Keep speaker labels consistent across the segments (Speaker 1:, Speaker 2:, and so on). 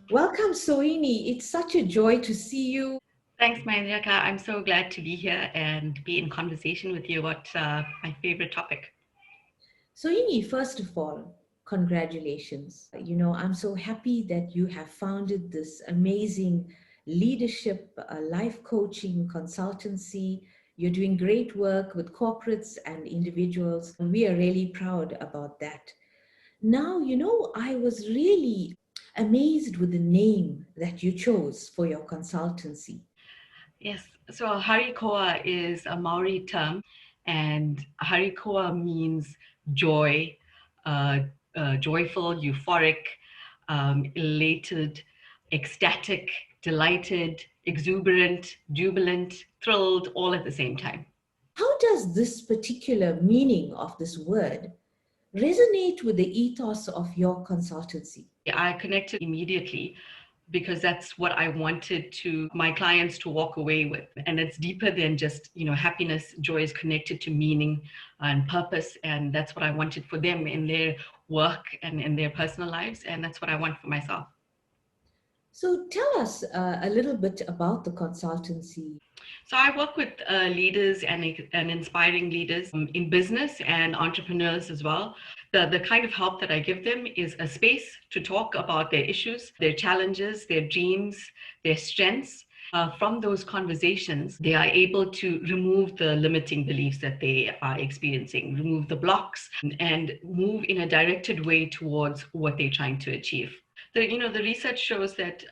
Speaker 1: Welcome, Sohini. It's such a joy to see you.
Speaker 2: Thanks, Mahenthri. I'm so glad to be here and be in conversation with you about my favorite topic.
Speaker 1: Sohini, first of all, congratulations. I'm so happy that you have founded this amazing leadership, life coaching consultancy. You're doing great work with corporates and individuals. And we are really proud about that. Now, I was really amazed with the name that you chose for your consultancy.
Speaker 2: Yes, so Harikoa is a Maori term, and Harikoa means joy, uh, joyful, euphoric, elated, ecstatic, delighted, exuberant, jubilant, thrilled, all at the same time.
Speaker 1: How does this particular meaning of this word resonate with the ethos of your consultancy?
Speaker 2: I connected immediately because that's what I wanted to my clients to walk away with. And it's deeper than just, happiness. Joy is connected to meaning and purpose. And that's what I wanted for them in their work and in their personal lives. And that's what I want for myself.
Speaker 1: So tell us a little bit about the consultancy.
Speaker 2: So I work with leaders and inspiring leaders in business and entrepreneurs as well. The kind of help that I give them is a space to talk about their issues, their challenges, their dreams, their strengths. From those conversations, they are able to remove the limiting beliefs that they are experiencing, remove the blocks, and move in a directed way towards what they're trying to achieve. The research shows that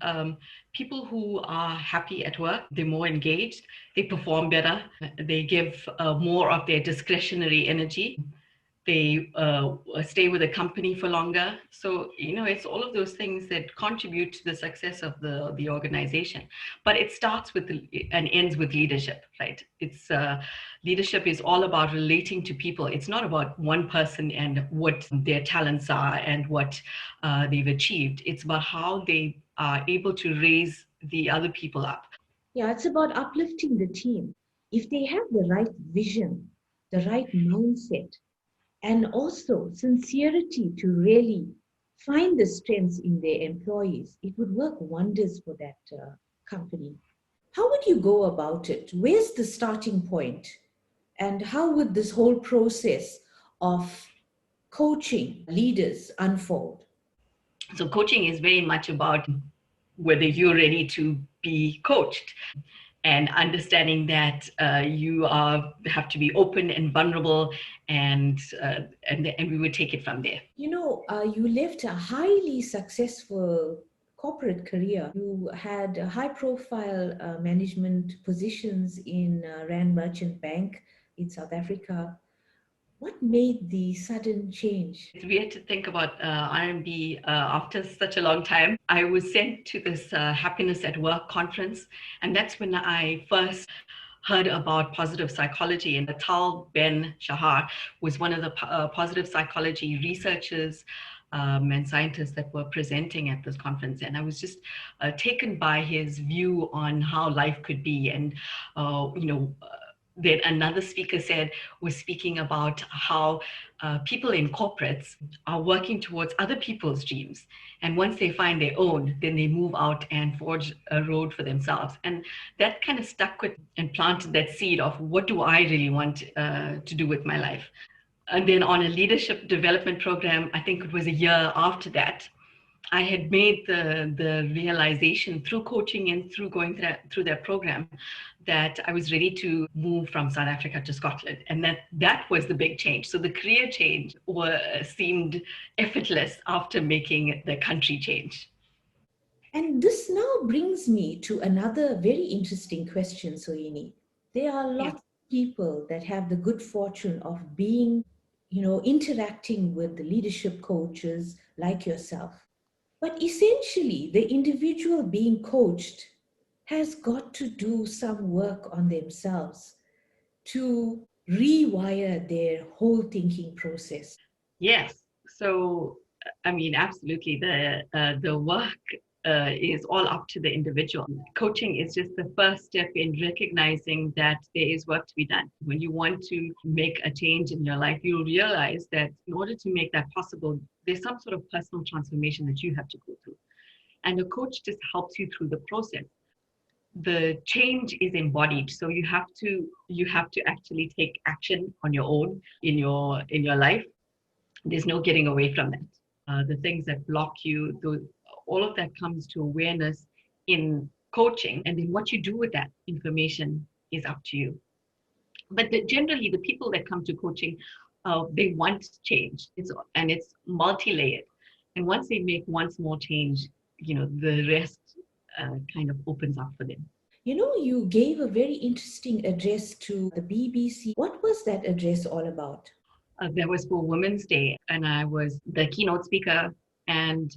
Speaker 2: people who are happy at work, they're more engaged, they perform better, they give more of their discretionary energy, they stay with the company for longer. So, it's all of those things that contribute to the success of the organization. But it starts with and ends with leadership, right? It's leadership is all about relating to people. It's not about one person and what their talents are and what they've achieved. It's about how they are able to raise the other people up.
Speaker 1: Yeah, it's about uplifting the team. If they have the right vision, the right mindset, and also sincerity to really find the strengths in their employees, it would work wonders for that company. How would you go about it? Where's the starting point? And how would this whole process of coaching leaders unfold?
Speaker 2: So coaching is very much about whether you're ready to be coached and understanding that have to be open and vulnerable, and we would take it from there.
Speaker 1: You left a highly successful corporate career. You had high profile management positions in Rand Merchant Bank in South Africa. What made the sudden change?
Speaker 2: It's weird to think about R&B after such a long time. I was sent to this Happiness at Work conference, and that's when I first heard about positive psychology. And Tal Ben Shahar was one of the positive psychology researchers and scientists that were presenting at this conference. And I was just taken by his view on how life could be. And, Then another speaker was speaking about how people in corporates are working towards other people's dreams. And once they find their own, then they move out and forge a road for themselves. And that kind of stuck with and planted that seed of what do I really want to do with my life. And then on a leadership development program, I think it was a year after that, I had made the realization through coaching and through going through that program that I was ready to move from South Africa to Scotland, and that was the big change. So the career change seemed effortless after making the country change.
Speaker 1: And this now brings me to another very interesting question, Sohini. There are
Speaker 2: Yeah.
Speaker 1: lots of people that have the good fortune of being, interacting with the leadership coaches like yourself. But essentially, the individual being coached has got to do some work on themselves to rewire their whole thinking process.
Speaker 2: Yes. So, I mean, absolutely, the work is all up to the individual. Coaching is just the first step in recognizing that there is work to be done. When you want to make a change in your life, you'll realize that in order to make that possible, there's some sort of personal transformation that you have to go through. And a coach just helps you through the process. The change is embodied, so you have to actually take action on your own in your life. There's no getting away from that. The things that block you, all of that comes to awareness in coaching, and then what you do with that information is up to you. But generally, the people that come to coaching, they want change. It's multi-layered, and once they make one small change, the rest kind of opens up for them.
Speaker 1: You gave a very interesting address to the BBC. What was that address all about?
Speaker 2: That was for Women's Day, and I was the keynote speaker. And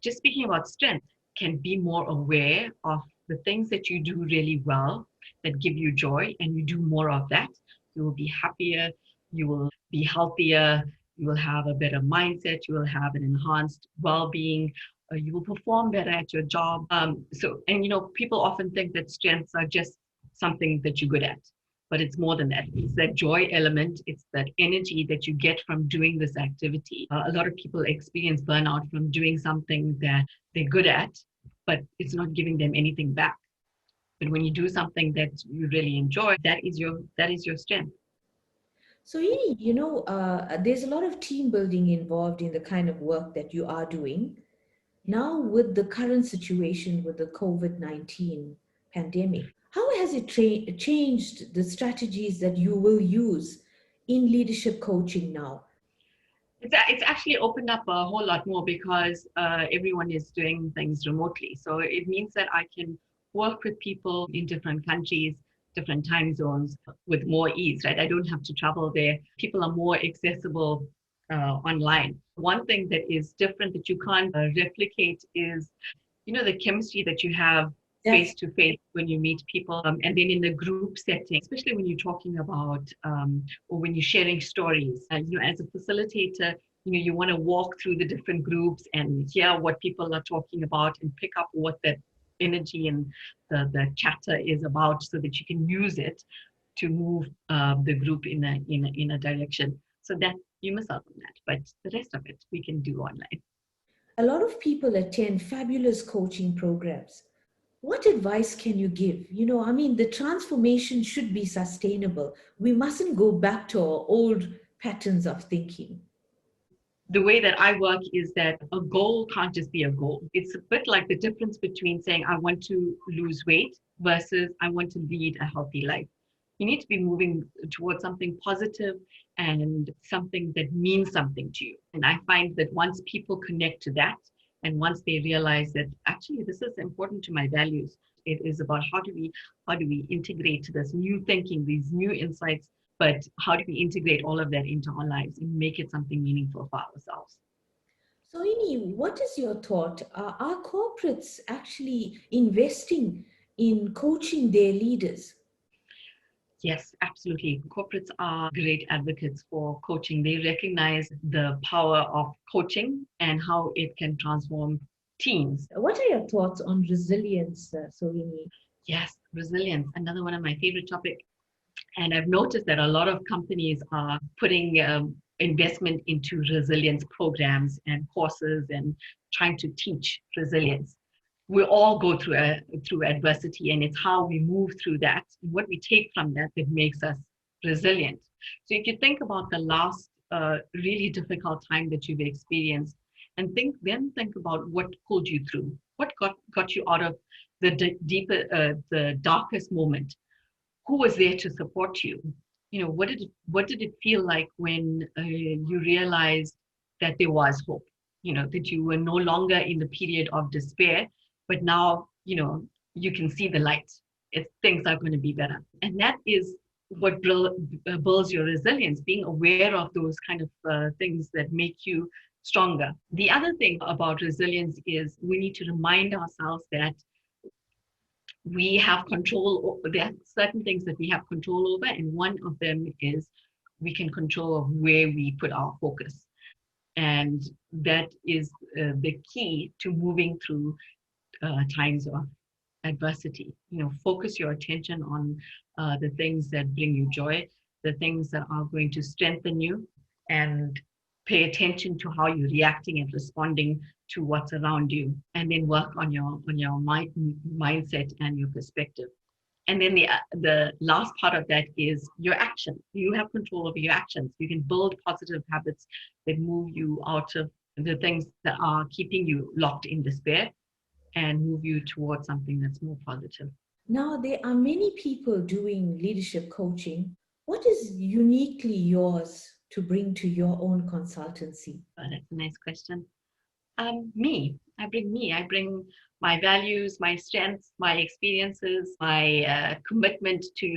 Speaker 2: just speaking about strength, can be more aware of the things that you do really well that give you joy, and you do more of that. You will be happier, you will be healthier, you will have a better mindset, you will have an enhanced well being. You will perform better at your job. People often think that strengths are just something that you're good at, but it's more than that. It's that joy element. It's that energy that you get from doing this activity. A lot of people experience burnout from doing something that they're good at, but it's not giving them anything back. But when you do something that you really enjoy, that is your strength.
Speaker 1: So, there's a lot of team building involved in the kind of work that you are doing. Now, with the current situation with the COVID-19 pandemic, how has it changed the strategies that you will use in leadership coaching now?
Speaker 2: It's actually opened up a whole lot more because everyone is doing things remotely. So it means that I can work with people in different countries, different time zones with more ease, right? I don't have to travel there. People are more accessible online. One thing that is different that you can't replicate is, the chemistry that you have
Speaker 1: That's
Speaker 2: face to face when you meet people, and then in the group setting, especially when you're talking about or when you're sharing stories. As a facilitator, you want to walk through the different groups and hear what people are talking about and pick up what that energy and the chatter is about, so that you can use it to move the group in a direction. So that you miss out on that, but the rest of it we can do online.
Speaker 1: a lot of people attend fabulous coaching programs. What advice can you give? The transformation should be sustainable. We mustn't go back to our old patterns of thinking.
Speaker 2: The way that I work is that a goal can't just be a goal. It's a bit like the difference between saying, I want to lose weight versus I want to lead a healthy life. You need to be moving towards something positive and something that means something to you. And I find that once people connect to that, and once they realize that actually this is important to my values, it is about how do we integrate this new thinking, these new insights, but how do we integrate all of that into our lives and make it something meaningful for ourselves?
Speaker 1: So, Ini, what is your thought? Are corporates actually investing in coaching their leaders?
Speaker 2: Yes, absolutely. Corporates are great advocates for coaching. They recognize the power of coaching and how it can transform teams.
Speaker 1: What are your thoughts on resilience, Sohini?
Speaker 2: Yes, resilience, another one of my favorite topics. And I've noticed that a lot of companies are putting investment into resilience programs and courses and trying to teach resilience. We all go through adversity, and it's how we move through that and what we take from that that makes us resilient. So if you think about the last really difficult time that you've experienced, and think about what pulled you through, what got you out of the the darkest moment. Who was there to support you? You know, what did it feel like when you realized that there was hope? You know, that you were no longer in the period of despair, but now, you can see the light. Things are going to be better. And that is what builds your resilience, being aware of those kind of things that make you stronger. The other thing about resilience is we need to remind ourselves that we have control. There are certain things that we have control over, and one of them is we can control where we put our focus. And that is the key to moving through times of adversity. Focus your attention on the things that bring you joy, the things that are going to strengthen you, and pay attention to how you're reacting and responding to what's around you, and then work on your mindset and your perspective. And then the last part of that is your action. You have control over your actions. You can build positive habits that move you out of the things that are keeping you locked in despair and move you towards something that's more positive.
Speaker 1: Now, there are many people doing leadership coaching. What is uniquely yours to bring to your own consultancy?
Speaker 2: That's a nice question. Me. I bring my values, my strengths, my experiences, my commitment to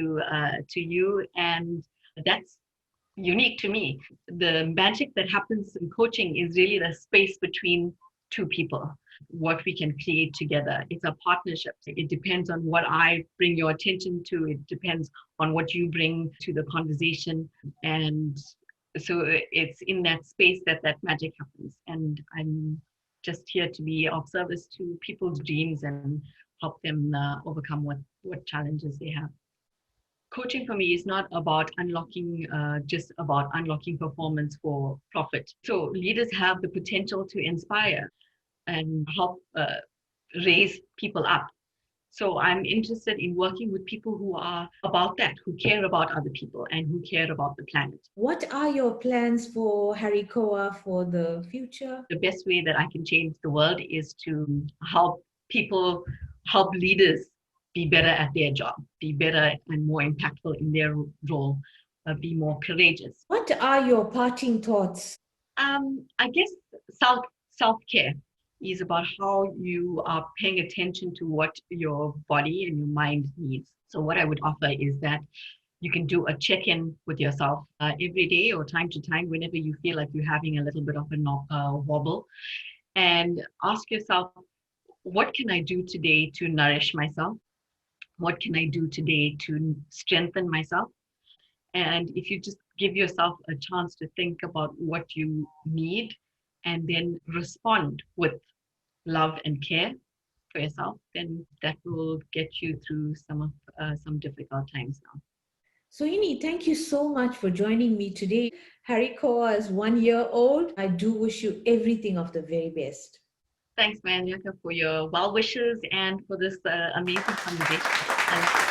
Speaker 2: you, and that's unique to me. The magic that happens in coaching is really the space between two people, what we can create together. It's a partnership. It depends on what I bring your attention to. It depends on what you bring to the conversation. And so it's in that space that magic happens. And I'm just here to be of service to people's dreams and help them overcome what challenges they have. Coaching for me is not about just about unlocking performance for profit. So leaders have the potential to inspire and help raise people up. So I'm interested in working with people who are about that, who care about other people and who care about the planet.
Speaker 1: What are your plans for Harikoa for the future?
Speaker 2: The best way that I can change the world is to help leaders be better at their job, be better and more impactful in their role, be more courageous.
Speaker 1: What are your parting thoughts?
Speaker 2: I guess self-care is about how you are paying attention to what your body and your mind needs. So what I would offer is that you can do a check-in with yourself every day or time to time whenever you feel like you're having a little bit of a wobble, and ask yourself, what can I do today to nourish myself? What can I do today to strengthen myself? And if you just give yourself a chance to think about what you need and then respond with love and care for yourself, then that will get you through some difficult times now.
Speaker 1: Sohini, thank you so much for joining me today. Harikoa is 1 year old. I do wish you everything of the very best.
Speaker 2: Thanks, Mahen, for your well wishes and for this amazing conversation.